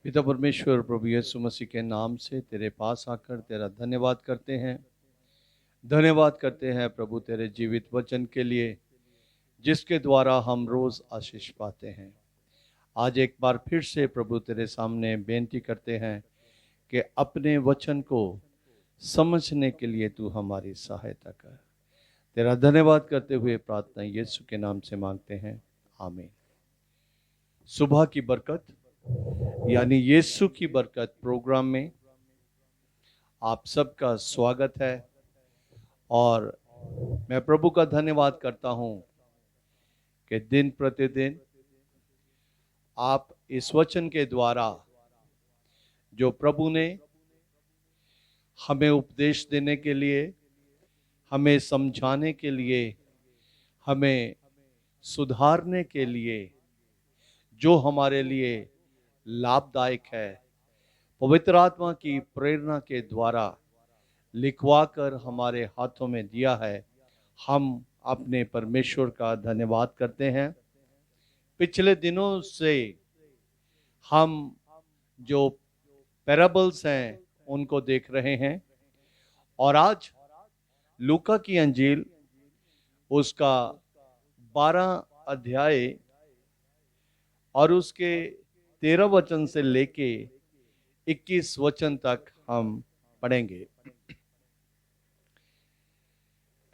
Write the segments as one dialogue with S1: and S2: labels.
S1: पिता परमेश्वर प्रभु यीशु मसीह के नाम से तेरे पास आकर तेरा धन्यवाद करते हैं। धन्यवाद करते हैं प्रभु तेरे जीवित वचन के लिए, जिसके द्वारा हम रोज़ आशीष पाते हैं। आज एक बार फिर से प्रभु तेरे सामने बेनती करते हैं कि अपने वचन को समझने के लिए तू हमारी सहायता कर। तेरा धन्यवाद करते हुए प्रार्थना यीशु के नाम से मांगते हैं, आमीन। सुबह की बरकत यानी यीशु की बरकत प्रोग्राम में आप सबका स्वागत है और मैं प्रभु का धन्यवाद करता हूं कि दिन प्रतिदिन आप इस वचन के द्वारा जो प्रभु ने हमें उपदेश देने के लिए, हमें समझाने के लिए, हमें सुधारने के लिए, जो हमारे लिए लाभदायक है, पवित्र आत्मा की प्रेरणा के द्वारा लिखवा कर हमारे हाथों में दिया है, हम अपने परमेश्वर का धन्यवाद करते हैं। पिछले दिनों से हम जो पैराबल्स हैं उनको देख रहे हैं और आज लूका की अंजील उसका 12 अध्याय और उसके 13 वचन से लेके 21 वचन तक हम पढ़ेंगे।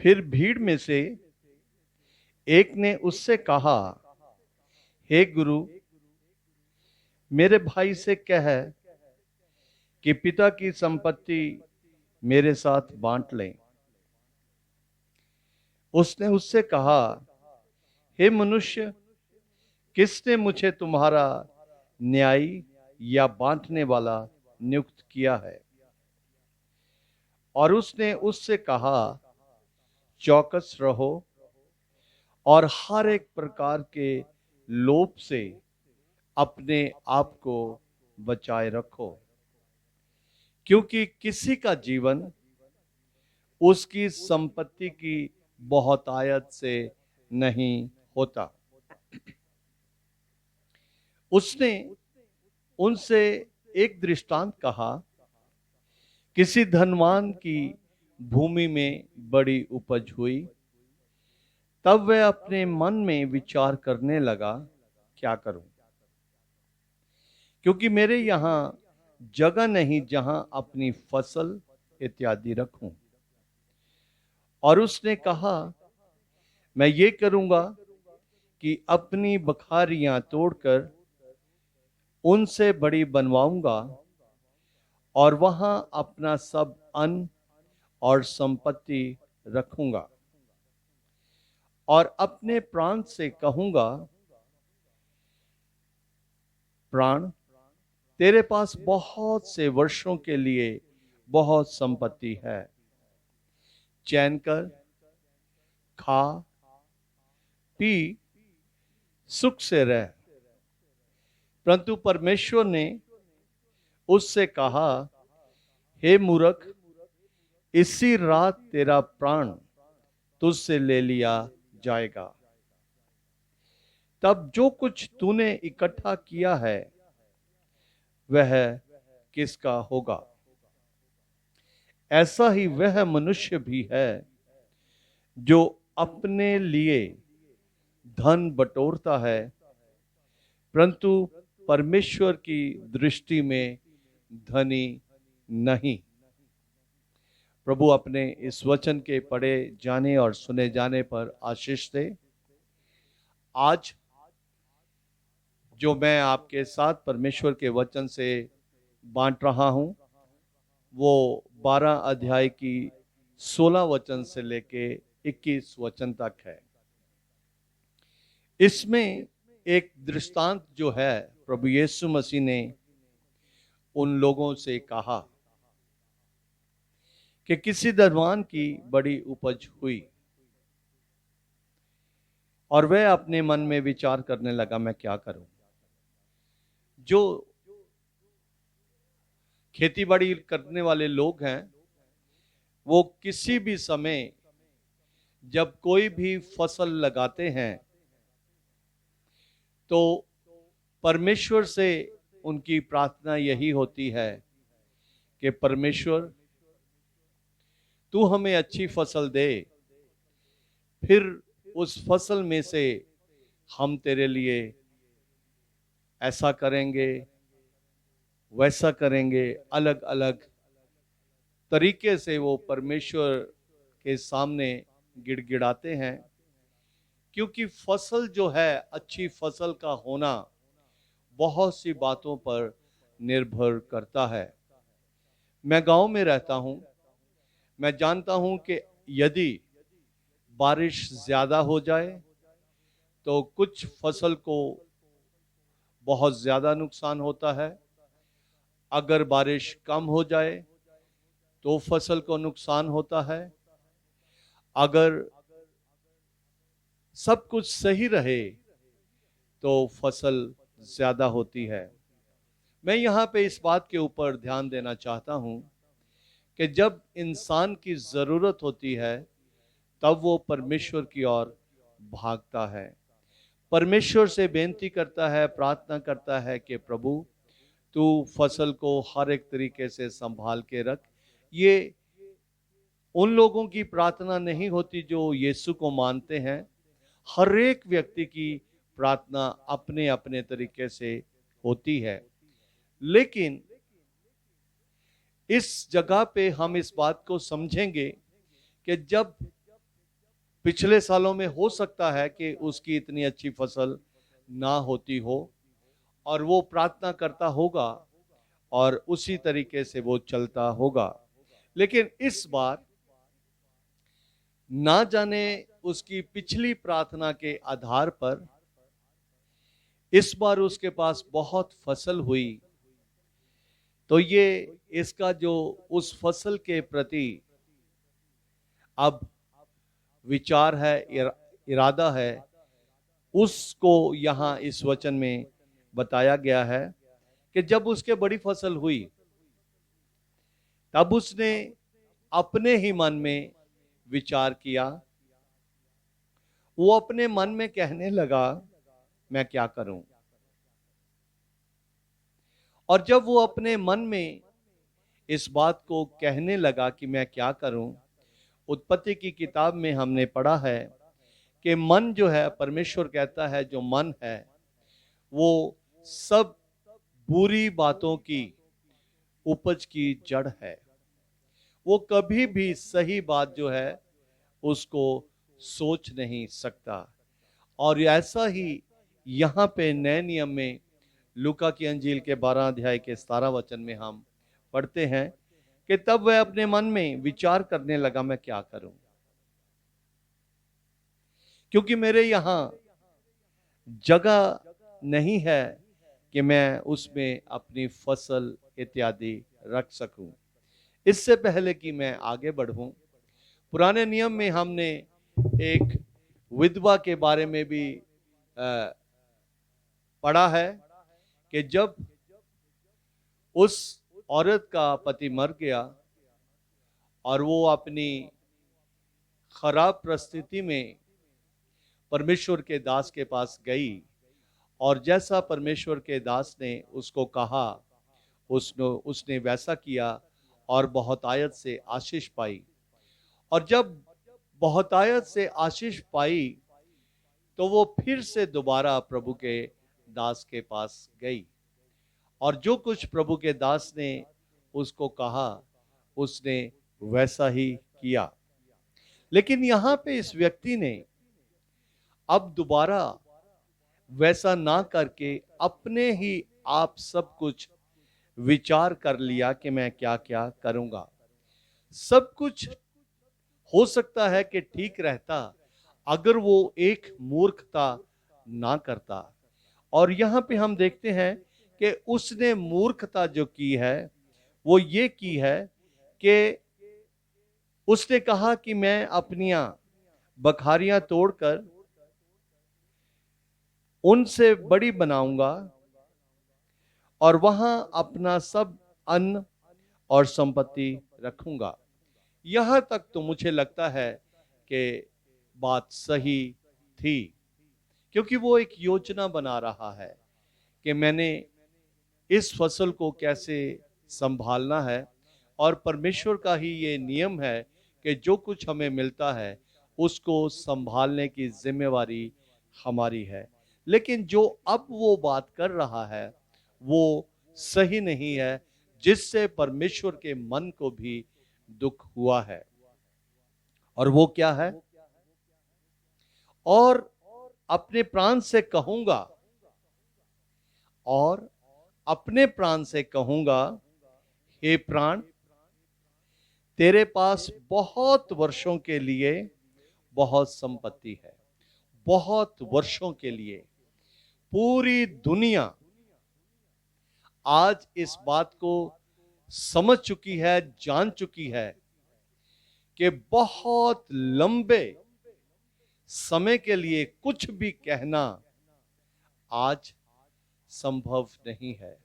S1: फिर भीड़ में से एक ने उससे कहा, हे गुरु, मेरे भाई से कह कि पिता की संपत्ति मेरे साथ बांट लें। उसने उससे कहा, हे मनुष्य, किसने मुझे तुम्हारा न्यायी या बांटने वाला नियुक्त किया है? और उसने उससे कहा, चौकस रहो और हर एक प्रकार के लोभ से अपने आप को बचाए रखो, क्योंकि किसी का जीवन उसकी संपत्ति की बहुतायत से नहीं होता। उसने उनसे एक दृष्टांत कहा, किसी धनवान की भूमि में बड़ी उपज हुई। तब वह अपने मन में विचार करने लगा, क्या करूं, क्योंकि मेरे यहां जगह नहीं जहां अपनी फसल इत्यादि रखूं। और उसने कहा, मैं ये करूंगा कि अपनी बखारियां तोड़कर उनसे बड़ी बनवाऊंगा और वहां अपना सब अन्न और संपत्ति रखूंगा और अपने प्राण से कहूंगा, प्राण, तेरे पास बहुत से वर्षों के लिए बहुत संपत्ति है, चैन कर, खा, पी, सुख से रह। परंतु परमेश्वर ने उससे कहा, हे मूर्ख, इसी रात तेरा प्राण तुझसे ले लिया जाएगा। तब जो कुछ तूने इकट्ठा किया है वह किसका होगा? ऐसा ही वह मनुष्य भी है जो अपने लिए धन बटोरता है, परंतु परमेश्वर की दृष्टि में धनी नहीं। प्रभु अपने इस वचन के पढ़े जाने और सुने जाने पर आशीष दे। आज जो मैं आपके साथ परमेश्वर के वचन से बांट रहा हूं, वो 12 अध्याय की 16 वचन से लेके 21 वचन तक है। इसमें एक दृष्टांत जो है, प्रभु यीशु मसीह ने उन लोगों से कहा कि किसी धनवान की बड़ी उपज हुई और वह अपने मन में विचार करने लगा, मैं क्या करूं। जो खेती बाड़ी करने वाले लोग हैं, वो किसी भी समय जब कोई भी फसल लगाते हैं तो परमेश्वर से उनकी प्रार्थना यही होती है कि परमेश्वर तू हमें अच्छी फसल दे, फिर उस फसल में से हम तेरे लिए ऐसा करेंगे, वैसा करेंगे। अलग अलग तरीके से वो परमेश्वर के सामने गिड़गिड़ाते हैं, क्योंकि फसल जो है, अच्छी फसल का होना बहुत सी बातों पर निर्भर करता है। मैं गांव में रहता हूं, मैं जानता हूं कि यदि बारिश ज्यादा हो जाए तो कुछ फसल को बहुत ज्यादा नुकसान होता है, अगर बारिश कम हो जाए तो फसल को नुकसान होता है, अगर सब कुछ सही रहे तो फसल ज्यादा होती है। मैं यहाँ पे इस बात के ऊपर ध्यान देना चाहता हूँ कि जब इंसान की जरूरत होती है तब वो परमेश्वर की ओर भागता है, परमेश्वर से बेनती करता है, प्रार्थना करता है कि प्रभु तू फसल को हर एक तरीके से संभाल के रख। ये उन लोगों की प्रार्थना नहीं होती जो यीशु को मानते हैं, हर एक व्यक्ति की प्रार्थना अपने अपने तरीके से होती है। लेकिन इस जगह पे हम इस बात को समझेंगे कि जब पिछले सालों में हो सकता है कि उसकी इतनी अच्छी फसल ना होती हो और वो प्रार्थना करता होगा और उसी तरीके से वो चलता होगा, लेकिन इस बार ना जाने उसकी पिछली प्रार्थना के आधार पर इस बार उसके पास बहुत फसल हुई, तो ये इसका जो उस फसल के प्रति अब विचार है, इरादा है, उसको यहाँ इस वचन में बताया गया है कि जब उसके बड़ी फसल हुई तब उसने अपने ही मन में विचार किया, वो अपने मन में कहने लगा मैं क्या करूं। और जब वो अपने मन में इस बात को कहने लगा कि मैं क्या करूं, उत्पत्ति की किताब में हमने पढ़ा है कि मन जो है, परमेश्वर कहता है जो मन है वो सब बुरी बातों की उपज की जड़ है, वो कभी भी सही बात जो है उसको सोच नहीं सकता। और ऐसा ही यहाँ पे नए नियम में लूका की अंजील के 12 अध्याय के 17 वचन में हम पढ़ते हैं कि तब वह अपने मन में विचार करने लगा मैं क्या करूं, क्योंकि मेरे यहाँ जगह नहीं है कि मैं उसमें अपनी फसल इत्यादि रख सकूं। इससे पहले कि मैं आगे बढ़ूं, पुराने नियम में हमने एक विधवा के बारे में भी पढ़ा है कि जब उस औरत का पति मर गया और वो अपनी खराब परिस्थिति में परमेश्वर के दास के पास गई, और जैसा परमेश्वर के दास ने उसको कहा उसने वैसा किया और बहुतायत से आशीष पाई। और जब बहुतायत से आशीष पाई तो वो फिर से दोबारा प्रभु के दास के पास गई, और जो कुछ प्रभु के दास ने उसको कहा उसने वैसा ही किया। लेकिन यहां पे इस व्यक्ति ने अब दोबारा वैसा ना करके अपने ही आप सब कुछ विचार कर लिया कि मैं क्या क्या करूंगा। सब कुछ हो सकता है कि ठीक रहता अगर वो एक मूर्खता ना करता। और यहां पे हम देखते हैं कि उसने मूर्खता जो की है वो ये की है कि उसने कहा कि मैं अपनियां बखारियां तोड़कर उनसे बड़ी बनाऊंगा और वहां अपना सब अन्न और संपत्ति रखूंगा। यहां तक तो मुझे लगता है कि बात सही थी, क्योंकि वो एक योजना बना रहा है कि मैंने इस फसल को कैसे संभालना है। और परमेश्वर का ही ये नियम है कि जो कुछ हमें मिलता है उसको संभालने की जिम्मेवारी हमारी है। लेकिन जो अब वो बात कर रहा है वो सही नहीं है, जिससे परमेश्वर के मन को भी दुख हुआ है। और वो क्या है? और अपने प्राण से कहूंगा, और अपने प्राण से कहूंगा, हे प्राण, तेरे पास बहुत वर्षों के लिए बहुत संपत्ति है। बहुत वर्षों के लिए पूरी दुनिया आज इस बात को समझ चुकी है, जान चुकी है कि बहुत लंबे समय के लिए कुछ भी कहना आज संभव नहीं है,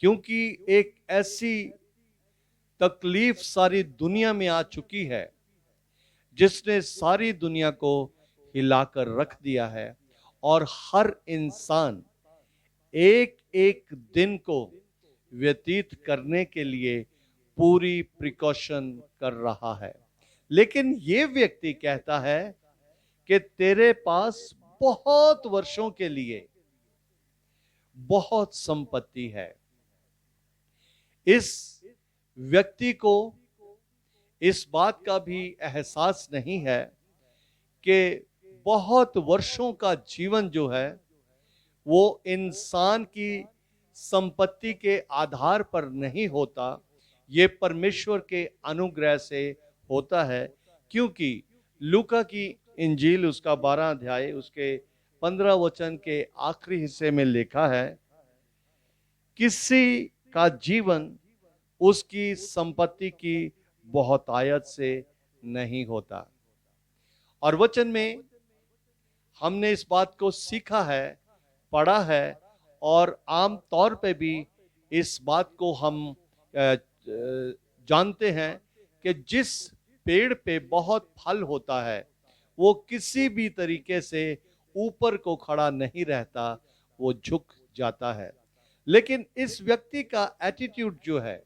S1: क्योंकि एक ऐसी तकलीफ सारी दुनिया में आ चुकी है जिसने सारी दुनिया को हिलाकर रख दिया है। और हर इंसान एक एक दिन को व्यतीत करने के लिए पूरी प्रिकॉशन कर रहा है। लेकिन ये व्यक्ति कहता है कि तेरे पास बहुत वर्षों के लिए बहुत संपत्ति है। इस व्यक्ति को इस बात का भी एहसास नहीं है कि बहुत वर्षों का जीवन जो है वो इंसान की संपत्ति के आधार पर नहीं होता, ये परमेश्वर के अनुग्रह से होता है। क्योंकि लूका की इंजील उसका 12 अध्याय उसके 15 वचन के आखिरी हिस्से में लिखा है, किसी का जीवन उसकी संपत्ति की बहुतायत से नहीं होता। और वचन में हमने इस बात को सीखा है, पढ़ा है, और आम तौर पे भी इस बात को हम जानते हैं कि जिस पेड़ पे बहुत फल होता है वो किसी भी तरीके से ऊपर को खड़ा नहीं रहता, वो झुक जाता है। लेकिन इस व्यक्ति का एटीट्यूड जो है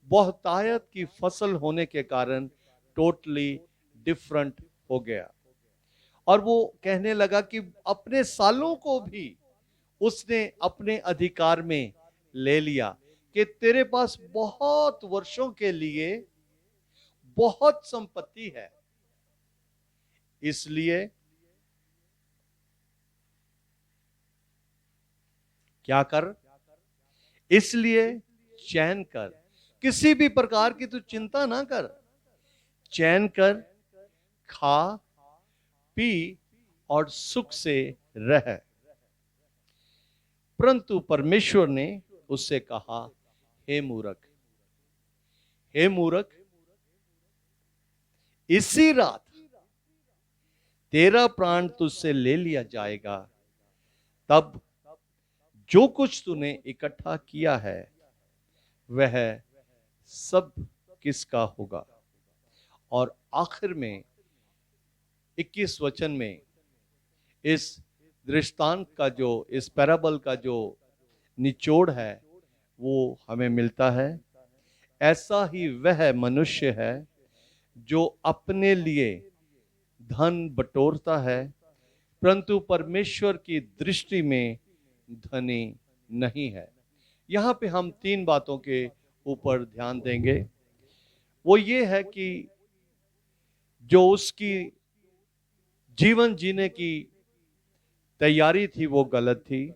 S1: बहुतायत की फसल होने के कारण टोटली डिफरेंट हो गया। और वो कहने लगा कि अपने सालों को भी उसने अपने अधिकार में ले लिया, कि तेरे पास बहुत वर्षों के लिए बहुत संपत्ति है, इसलिए क्या कर, इसलिए चैन कर, किसी भी प्रकार की तू चिंता ना कर, चैन कर, खा पी और सुख से रह। परंतु परमेश्वर ने उससे कहा, हे मूर्ख, हे मूर्ख, इसी रात तेरा प्राण तुझसे ले लिया जाएगा, तब जो कुछ तूने इकट्ठा किया है वह सब किसका होगा। और आखिर में 21 वचन में इस दृष्टांत का जो, इस पैराबल का जो निचोड़ है वो हमें मिलता है। ऐसा ही वह मनुष्य है जो अपने लिए धन बटोरता है, परंतु परमेश्वर की दृष्टि में धनी नहीं है। यहां पे हम 3 बातों के ऊपर ध्यान देंगे। वो ये है कि जो उसकी जीवन जीने की तैयारी थी वो गलत थी,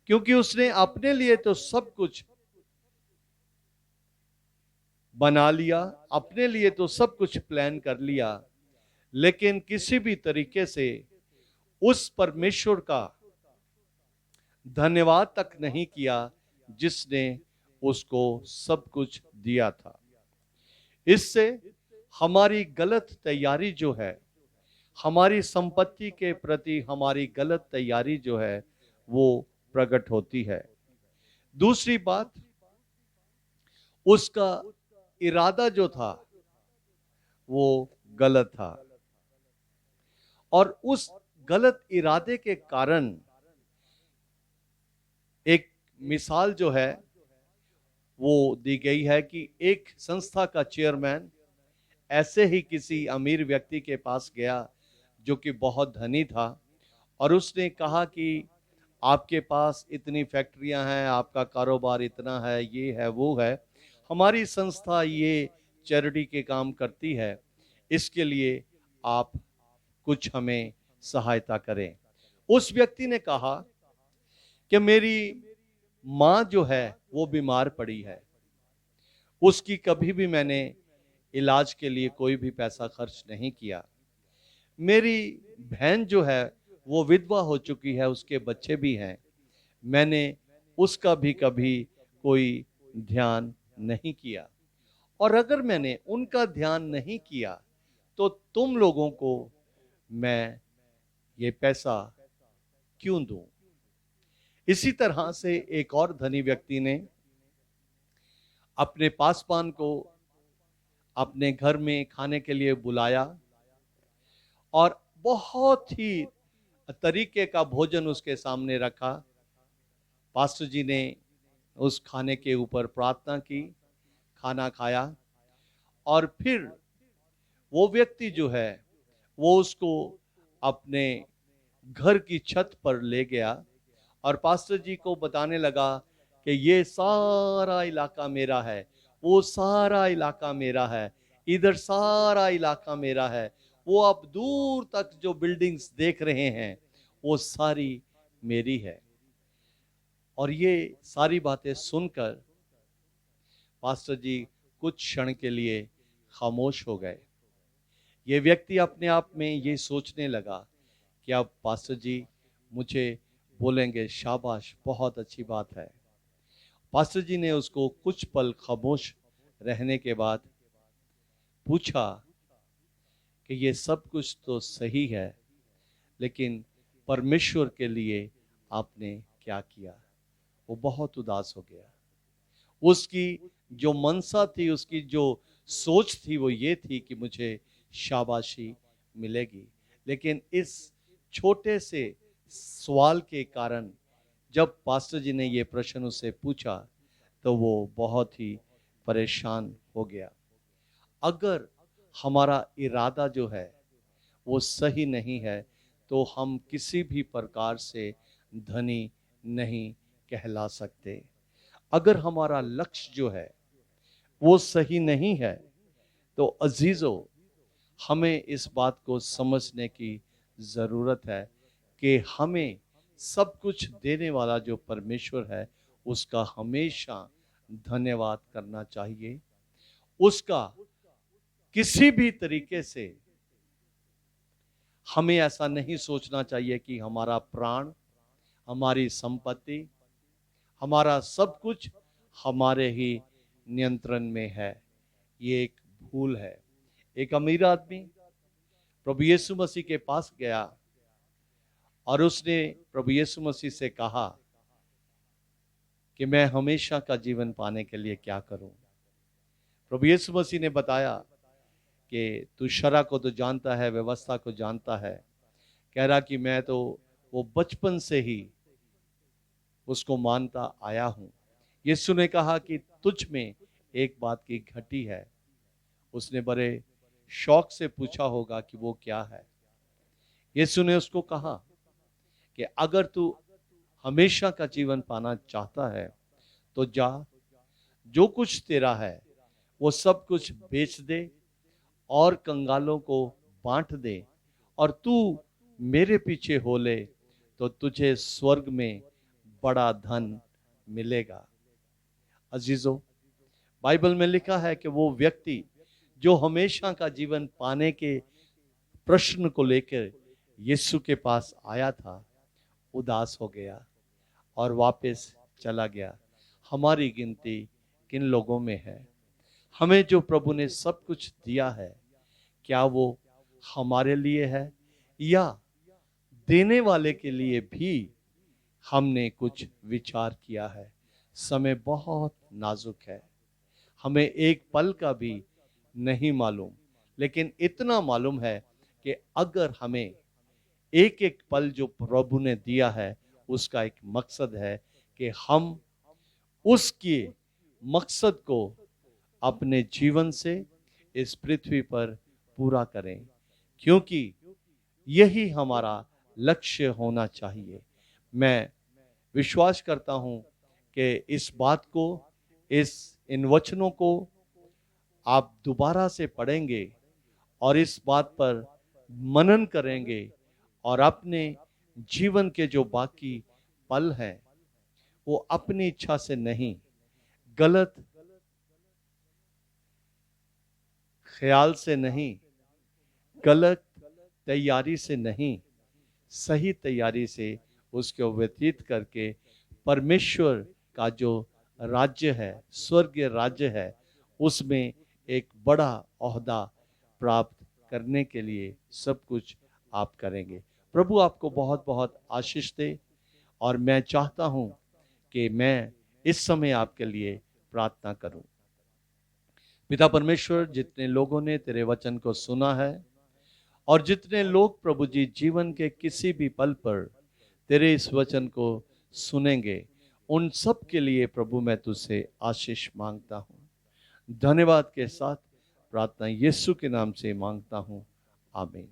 S1: क्योंकि उसने अपने लिए तो सब कुछ बना लिया, अपने लिए तो सब कुछ प्लान कर लिया, लेकिन किसी भी तरीके से उस परमेश्वर का धन्यवाद तक नहीं किया जिसने उसको सब कुछ दिया था। इससे हमारी गलत तैयारी जो है, हमारी संपत्ति के प्रति हमारी गलत तैयारी जो है वो प्रकट होती है। दूसरी बात, उसका इरादा जो था वो गलत था, और उस गलत इरादे के कारण एक मिसाल जो है वो दी गई है कि एक संस्था का चेयरमैन ऐसे ही किसी अमीर व्यक्ति के पास गया जो कि बहुत धनी था, और उसने कहा कि आपके पास इतनी फैक्ट्रियां हैं, आपका कारोबार इतना है, ये है वो है, हमारी संस्था ये चैरिटी के काम करती है, इसके लिए आप कुछ हमें सहायता करें। उस व्यक्ति ने कहा कि मेरी माँ जो है वो बीमार पड़ी है, उसकी कभी भी मैंने इलाज के लिए कोई भी पैसा खर्च नहीं किया। मेरी बहन जो है वो विधवा हो चुकी है, उसके बच्चे भी हैं, मैंने उसका भी कभी कोई ध्यान नहीं किया, और अगर मैंने उनका ध्यान नहीं किया तो तुम लोगों को मैं ये पैसा क्यों दूं। इसी तरह से एक और धनी व्यक्ति ने अपने पासवान को अपने घर में खाने के लिए बुलाया और बहुत ही तरीके का भोजन उसके सामने रखा। पास्टर जी ने उस खाने के ऊपर प्रार्थना की, खाना खाया, और फिर वो व्यक्ति जो है वो उसको अपने घर की छत पर ले गया और पास्टर जी को बताने लगा कि ये सारा इलाका मेरा है, वो सारा इलाका मेरा है, इधर सारा इलाका मेरा है, वो आप दूर तक जो बिल्डिंग्स देख रहे हैं वो सारी मेरी है। और ये सारी बातें सुनकर पास्टर जी कुछ क्षण के लिए खामोश हो गए। ये व्यक्ति अपने आप में ये सोचने लगा कि अब पास्टर जी मुझे बोलेंगे शाबाश, बहुत अच्छी बात है। पास्टर जी ने उसको कुछ पल खामोश रहने के बाद पूछा कि ये सब कुछ तो सही है, लेकिन परमेश्वर के लिए आपने क्या किया। वो बहुत उदास हो गया। उसकी जो मनसा थी, उसकी जो सोच थी वो ये थी कि मुझे शाबाशी मिलेगी, लेकिन इस छोटे से सवाल के कारण जब पास्टर जी ने ये प्रश्न उससे पूछा तो वो बहुत ही परेशान हो गया। अगर हमारा इरादा जो है वो सही नहीं है तो हम किसी भी प्रकार से धनी नहीं कहला सकते। अगर हमारा लक्ष्य जो है वो सही नहीं है तो अजीजों, हमें इस बात को समझने की जरूरत है कि हमें सब कुछ देने वाला जो परमेश्वर है उसका हमेशा धन्यवाद करना चाहिए। उसका किसी भी तरीके से हमें ऐसा नहीं सोचना चाहिए कि हमारा प्राण, हमारी संपत्ति, हमारा सब कुछ हमारे ही नियंत्रण में है। ये एक भूल है। एक अमीर आदमी प्रभु यीशु मसीह के पास गया और उसने प्रभु यीशु मसीह से कहा कि मैं हमेशा का जीवन पाने के लिए क्या करूं। प्रभु यीशु मसीह ने बताया कि तू शरह को तो जानता है, व्यवस्था को जानता है। कह रहा कि मैं तो वो बचपन से ही उसको मानता आया हूं। यीशु ने कहा कि तुझ में एक बात की घटी है। उसने बड़े शौक से पूछा होगा कि वो क्या है। यीशु ने उसको कहा कि अगर तू हमेशा का जीवन पाना चाहता है तो जा, जो कुछ तेरा है वो सब कुछ बेच दे और कंगालों को बांट दे, और तू मेरे पीछे हो ले तो तुझे स्वर्ग में बड़ा धन मिलेगा। अजीजों, बाइबल में लिखा है कि वो व्यक्ति जो हमेशा का जीवन पाने के प्रश्न को लेकर यीशु के पास आया था, उदास हो गया और वापस चला गया। हमारी गिनती किन लोगों में है? हमें जो प्रभु ने सब कुछ दिया है, क्या वो हमारे लिए है या देने वाले के लिए भी हमने कुछ विचार किया है? समय बहुत नाजुक है, हमें एक पल का भी नहीं मालूम, लेकिन इतना मालूम है कि अगर हमें एक एक पल जो प्रभु ने दिया है उसका एक मकसद है कि हम उसके मकसद को अपने जीवन से इस पृथ्वी पर पूरा करें, क्योंकि यही हमारा लक्ष्य होना चाहिए। मैं विश्वास करता हूं कि इस बात को, इन वचनों को आप दोबारा से पढ़ेंगे और इस बात पर मनन करेंगे और अपने जीवन के जो बाकी पल हैं वो अपनी इच्छा से नहीं, गलत ख्याल से नहीं, गलत तैयारी से नहीं, सही तैयारी से उसको व्यतीत करके परमेश्वर का जो राज्य है, स्वर्गीय राज्य है, उसमें एक बड़ा ओहदा प्राप्त करने के लिए सब कुछ आप करेंगे। प्रभु आपको बहुत बहुत आशीष दे। और मैं चाहता हूं कि मैं इस समय आपके लिए प्रार्थना करूं। पिता परमेश्वर, जितने लोगों ने तेरे वचन को सुना है और जितने लोग प्रभु जी जीवन के किसी भी पल पर तेरे इस वचन को सुनेंगे, उन सब के लिए प्रभु मैं तुझसे आशीष मांगता हूं। धन्यवाद के साथ प्रार्थना यीशु के नाम से मांगता हूं, आमीन।